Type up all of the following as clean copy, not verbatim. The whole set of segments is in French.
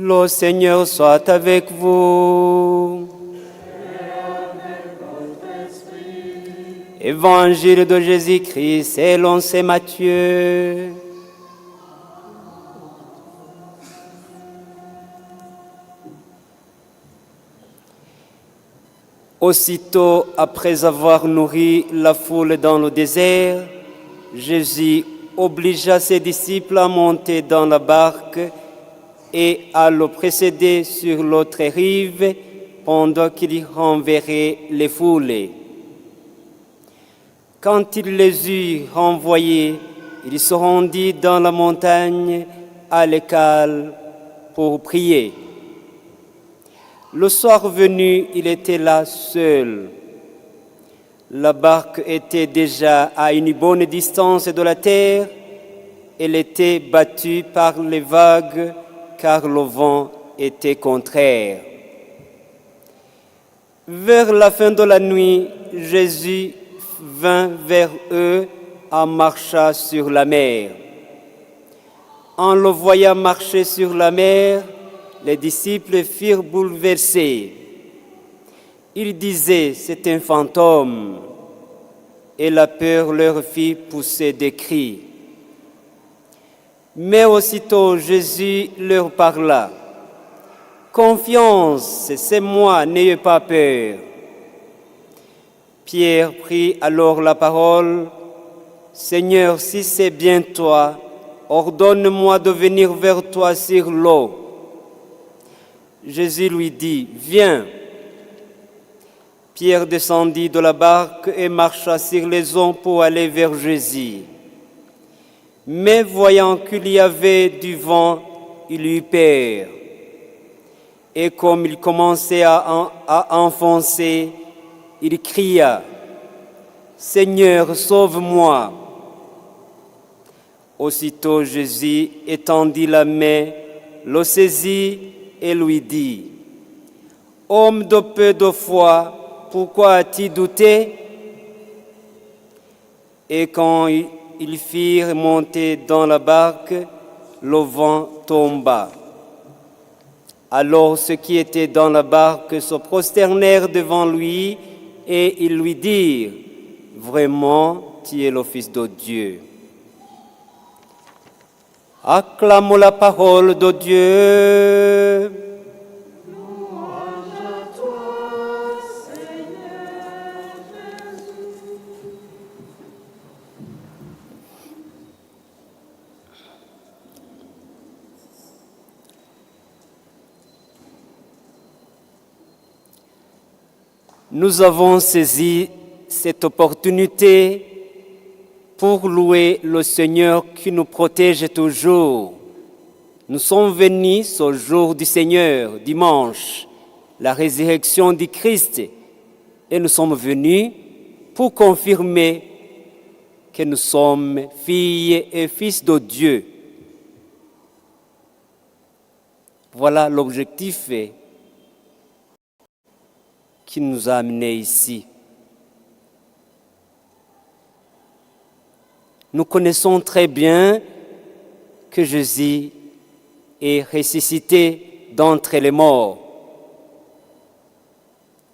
Le Seigneur soit avec vous. Évangile de Jésus-Christ selon saint Matthieu. Aussitôt après avoir nourri la foule dans le désert, Jésus obligea ses disciples à monter dans la barque et à le précéder sur l'autre rive pendant qu'il renverrait les foules. Quand il les eut renvoyés, il se rendit dans la montagne à l'écart pour prier. Le soir venu, il était là seul. La barque était déjà à une bonne distance de la terre. Elle était battue par les vagues car le vent était contraire. Vers la fin de la nuit, Jésus vint vers eux en marchant sur la mer. En le voyant marcher sur la mer, les disciples furent bouleversés. Ils disaient, c'est un fantôme, et la peur leur fit pousser des cris. Mais aussitôt Jésus leur parla. Confiance, c'est moi, n'ayez pas peur. Pierre prit alors la parole. Seigneur, si c'est bien toi, ordonne-moi de venir vers toi sur l'eau. Jésus lui dit, viens. Pierre descendit de la barque et marcha sur les eaux pour aller vers Jésus. Mais voyant qu'il y avait du vent, il eut peur. Et comme il commençait à enfoncer, il cria, Seigneur, sauve-moi. Aussitôt Jésus étendit la main, le saisit et lui dit, homme de peu de foi, pourquoi as-tu douté? Et quand ils firent monter dans la barque, le vent tomba. Alors ceux qui étaient dans la barque se prosternèrent devant lui et ils lui dirent, vraiment, tu es le Fils de Dieu. Acclamons la parole de Dieu. Louange à toi, Seigneur Jésus. Nous avons saisi cette opportunité pour louer le Seigneur qui nous protège toujours. Nous sommes venus ce jour du Seigneur, dimanche, la résurrection du Christ, et nous sommes venus pour confirmer que nous sommes filles et fils de Dieu. Voilà l'objectif qui nous a amenés ici. Nous connaissons très bien que Jésus est ressuscité d'entre les morts.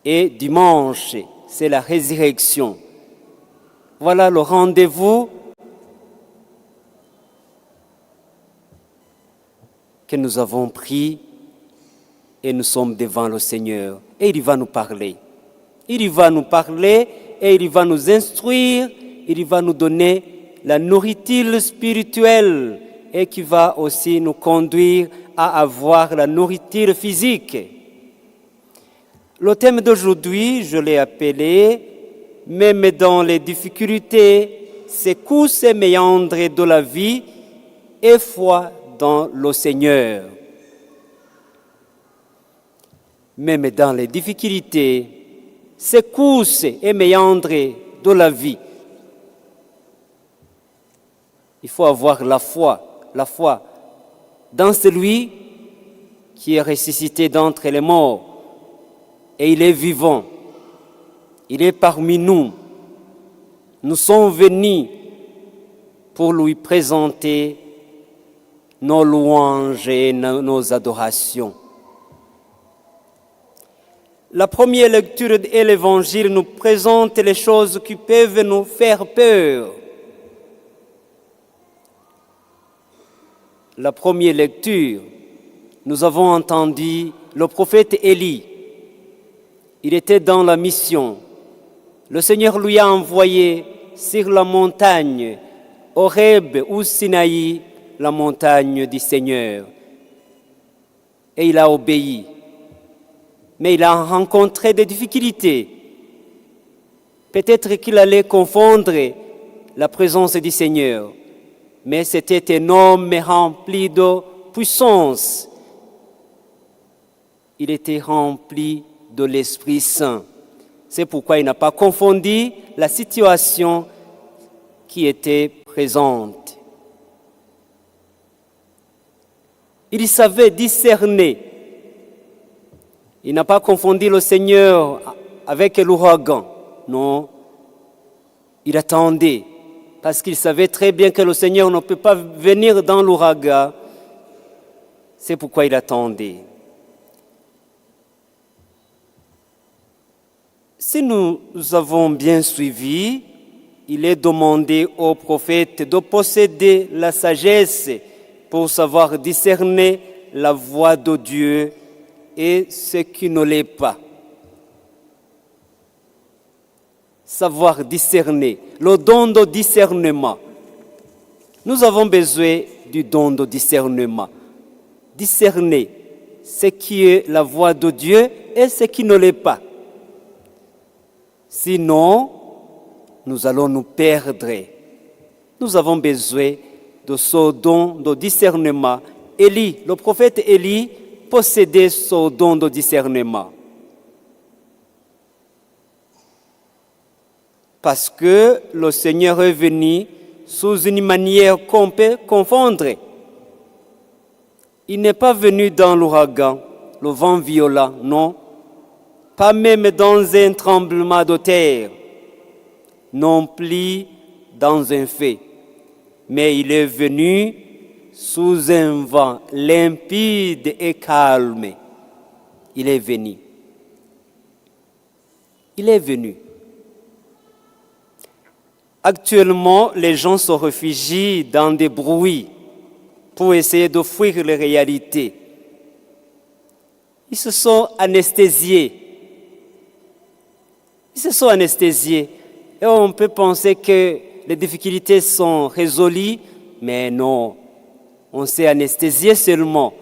Et dimanche, c'est la résurrection. Voilà le rendez-vous que nous avons pris et nous sommes devant le Seigneur. Et il va nous parler. Il va nous parler et il va nous instruire, il va nous donner la nourriture spirituelle et qui va aussi nous conduire à avoir la nourriture physique. Le thème d'aujourd'hui, je l'ai appelé « Même dans les difficultés, secousses et méandres de la vie et foi dans le Seigneur ». Même dans les difficultés, secousses et méandres de la vie. Il faut avoir la foi dans celui qui est ressuscité d'entre les morts. Et il est vivant. Il est parmi nous. Nous sommes venus pour lui présenter nos louanges et nos adorations. La première lecture et l'Évangile nous présente les choses qui peuvent nous faire peur. La première lecture, nous avons entendu le prophète Élie. Il était dans la mission. Le Seigneur lui a envoyé sur la montagne Horeb ou Sinaï, la montagne du Seigneur. Et il a obéi. Mais il a rencontré des difficultés. Peut-être qu'il allait confondre la présence du Seigneur. Mais c'était un homme rempli de puissance. Il était rempli de l'Esprit Saint. C'est pourquoi il n'a pas confondu la situation qui était présente. Il savait discerner. Il n'a pas confondu le Seigneur avec l'ouragan. Non, il attendait. Parce qu'il savait très bien que le Seigneur ne peut pas venir dans l'ouragan. C'est pourquoi il attendait. Si nous avons bien suivi, il est demandé au prophète de posséder la sagesse pour savoir discerner la voix de Dieu et ce qui ne l'est pas. Savoir discerner, le don de discernement. Nous avons besoin du don de discernement. Discerner ce qui est la voix de Dieu et ce qui ne l'est pas. Sinon, nous allons nous perdre. Nous avons besoin de ce don de discernement. Élie, le prophète Élie, possédait ce don de discernement. Parce que le Seigneur est venu sous une manière qu'on peut confondre. Il n'est pas venu dans l'ouragan, le vent violent, non. Pas même dans un tremblement de terre, non plus dans un feu. Mais il est venu sous un vent limpide et calme. Il est venu. Il est venu. Actuellement, les gens se réfugient dans des bruits pour essayer de fuir les réalités. Ils se sont anesthésiés. Ils se sont anesthésiés. Et on peut penser que les difficultés sont résolues, mais non. On s'est anesthésié seulement.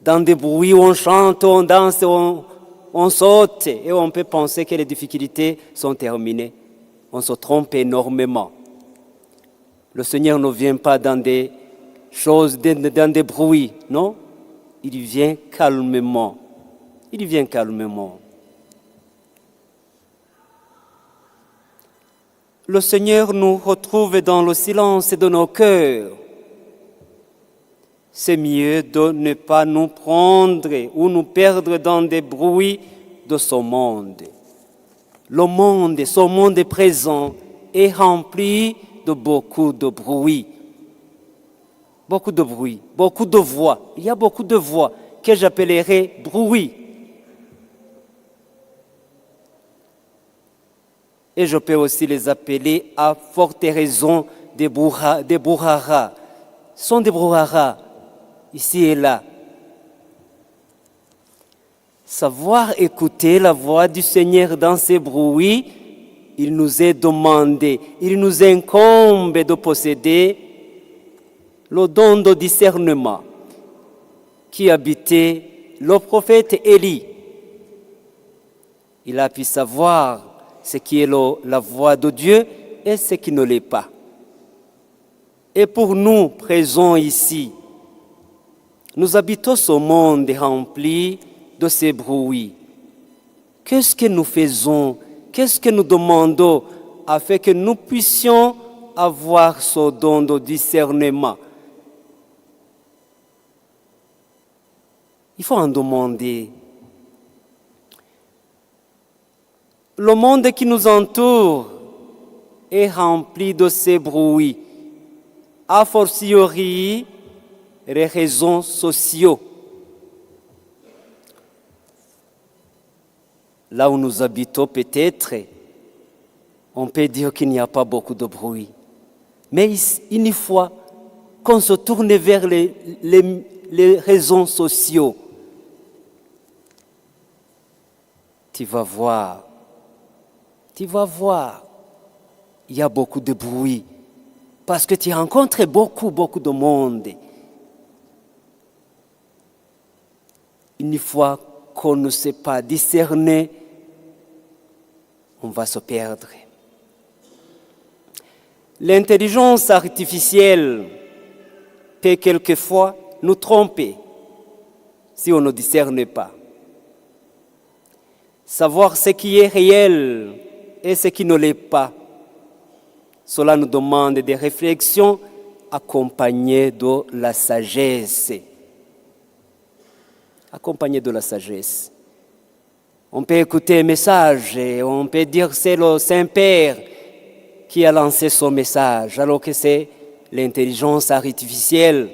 Dans des bruits où on chante, on danse, on saute, et on peut penser que les difficultés sont terminées. On se trompe énormément. Le Seigneur ne vient pas dans des choses, dans des bruits, non? Il vient calmement. Il vient calmement. Le Seigneur nous retrouve dans le silence de nos cœurs. C'est mieux de ne pas nous prendre ou nous perdre dans des bruits de ce monde. Le monde, ce monde présent, est rempli de beaucoup de bruit. Beaucoup de bruit, beaucoup de voix. Il y a beaucoup de voix que j'appellerais bruit. Et je peux aussi les appeler à forte raison des brouhaha. Ce sont des brouhaha, ici et là. Savoir écouter la voix du Seigneur dans ces bruits, il nous est demandé, il nous incombe de posséder le don de discernement qui habitait le prophète Élie. Il a pu savoir ce qui est la voix de Dieu et ce qui ne l'est pas. Et pour nous, présents ici, nous habitons ce monde rempli de ces bruits. Qu'est-ce que nous faisons? Qu'est-ce que nous demandons afin que nous puissions avoir ce don de discernement? Il faut en demander. Le monde qui nous entoure est rempli de ces bruits. a fortiori les réseaux sociaux. Là où nous habitons peut-être, on peut dire qu'il n'y a pas beaucoup de bruit. Mais une fois qu'on se tourne vers les réseaux sociaux, tu vas voir, il y a beaucoup de bruit. Parce que tu rencontres beaucoup de monde. Une fois qu'on ne sait pas discerner, on va se perdre. L'intelligence artificielle peut quelquefois nous tromper si on ne discerne pas. Savoir ce qui est réel et ce qui ne l'est pas, cela nous demande des réflexions accompagnées de la sagesse. Accompagnées de la sagesse. On peut écouter un message et on peut dire que c'est le Saint-Père qui a lancé son message, alors que c'est l'intelligence artificielle.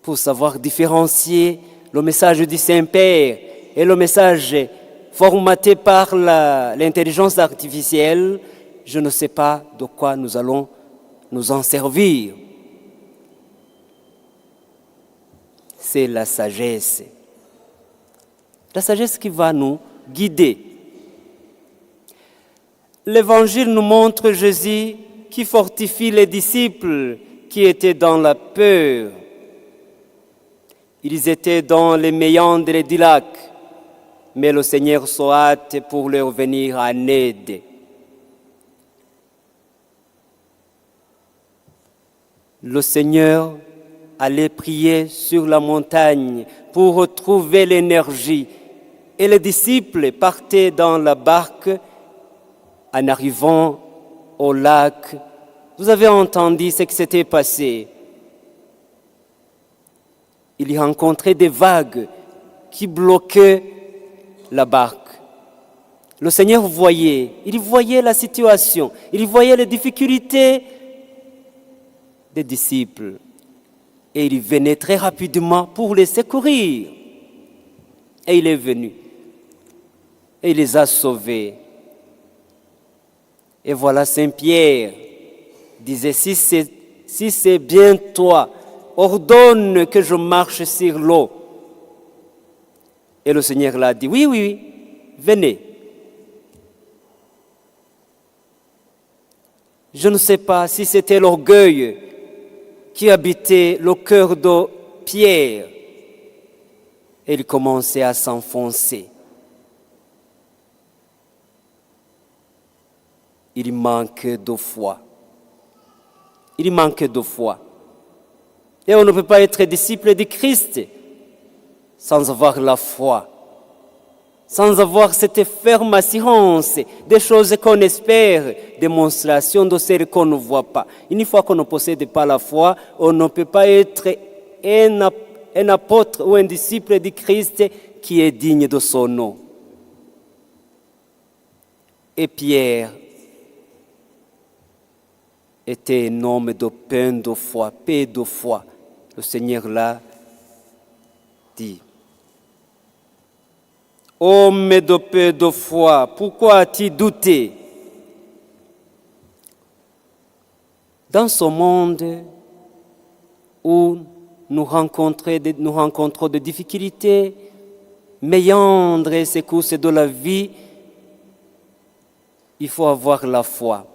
Pour savoir différencier le message du Saint-Père et le message formaté par l'intelligence artificielle, je ne sais pas de quoi nous allons nous en servir. C'est la sagesse. La sagesse qui va nous guider. L'Évangile nous montre Jésus qui fortifie les disciples qui étaient dans la peur. Ils étaient dans les méandres du lac, mais le Seigneur se hâte pour leur venir en aide. Le Seigneur allait prier sur la montagne pour retrouver l'énergie. Et les disciples partaient dans la barque. En arrivant au lac, vous avez entendu ce qui s'était passé. Il y rencontrait des vagues qui bloquaient la barque. Le Seigneur il voyait la situation, il voyait les difficultés des disciples. Et il venait très rapidement pour les secourir. Et il est venu. Et il les a sauvés. Et voilà Saint-Pierre disait, si c'est bien toi, ordonne que je marche sur l'eau. Et le Seigneur l'a dit, oui, venez. Je ne sais pas si c'était l'orgueil qui habitait le cœur de Pierre. Et il commençait à s'enfoncer. Il manque de foi. Il manque de foi. Et on ne peut pas être disciple de Christ sans avoir la foi, sans avoir cette ferme assurance des choses qu'on espère, démonstration de celles qu'on ne voit pas. Une fois qu'on ne possède pas la foi, on ne peut pas être un apôtre ou un disciple de Christ qui est digne de son nom. Et Pierre était un homme de paix de foi, paix de foi. Le Seigneur l'a dit. Homme de paix de foi, pourquoi as-tu douté? Dans ce monde où nous rencontrons des difficultés, méandres et secousses de la vie, il faut avoir la foi.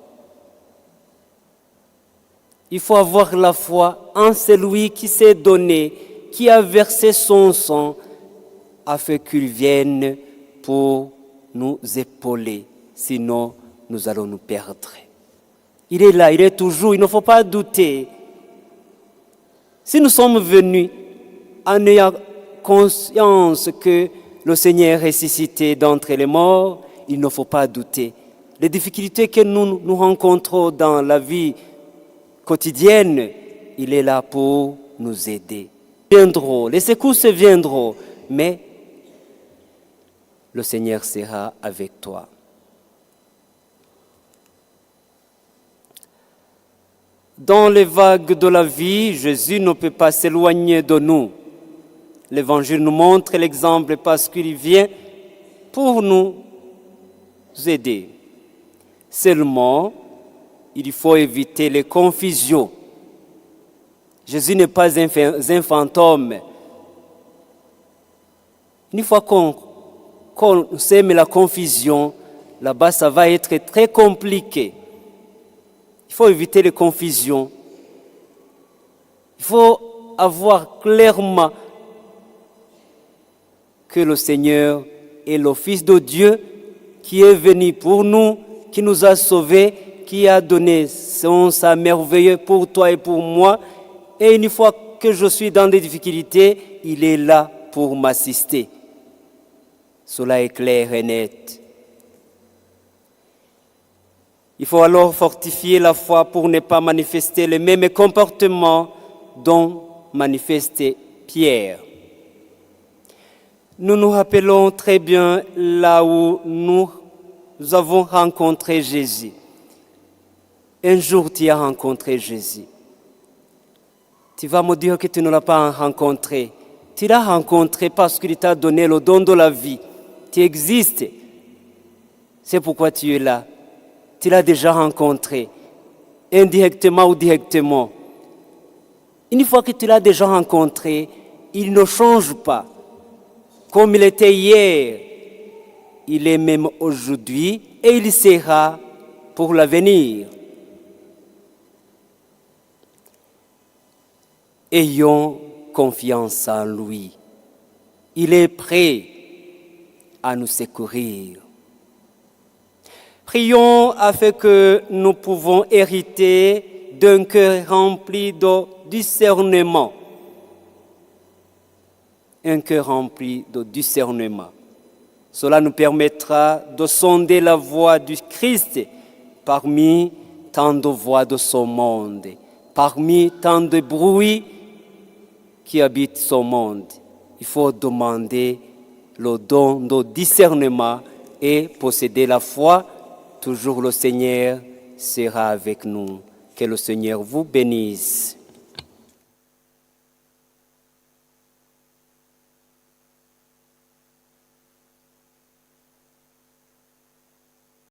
Il faut avoir la foi en celui qui s'est donné, qui a versé son sang, afin qu'il vienne pour nous épauler. Sinon, nous allons nous perdre. Il est là, il est toujours, il ne faut pas douter. Si nous sommes venus en ayant conscience que le Seigneur est ressuscité d'entre les morts, il ne faut pas douter. Les difficultés que nous rencontrons dans la vie quotidienne, il est là pour nous aider. Les secousses viendront, mais le Seigneur sera avec toi. Dans les vagues de la vie, Jésus ne peut pas s'éloigner de nous. L'Évangile nous montre l'exemple parce qu'il vient pour nous aider. Seulement, il faut éviter les confusions. Jésus n'est pas un fantôme. Une fois qu'on sème la confusion, là-bas, ça va être très compliqué. Il faut éviter les confusions. Il faut avoir clairement que le Seigneur est le Fils de Dieu qui est venu pour nous, qui nous a sauvés, qui a donné son sang merveilleux pour toi et pour moi. Et une fois que je suis dans des difficultés, il est là pour m'assister. Cela est clair et net. Il faut alors fortifier la foi pour ne pas manifester les mêmes comportements dont manifestait Pierre. Nous nous rappelons très bien là où nous avons rencontré Jésus. Un jour, tu as rencontré Jésus. Tu vas me dire que tu ne l'as pas rencontré. Tu l'as rencontré parce qu'il t'a donné le don de la vie. Tu existes. C'est pourquoi tu es là. Tu l'as déjà rencontré, indirectement ou directement. Une fois que tu l'as déjà rencontré, il ne change pas. Comme il était hier, il est même aujourd'hui et il sera pour l'avenir. Ayons confiance en lui. Il est prêt à nous secourir. Prions afin que nous pouvons hériter d'un cœur rempli de discernement. Un cœur rempli de discernement. Cela nous permettra de sonder la voix du Christ parmi tant de voix de ce monde, parmi tant de bruits qui habitent ce monde. Il faut demander le don de discernement et posséder la foi. Toujours le Seigneur sera avec nous. Que le Seigneur vous bénisse.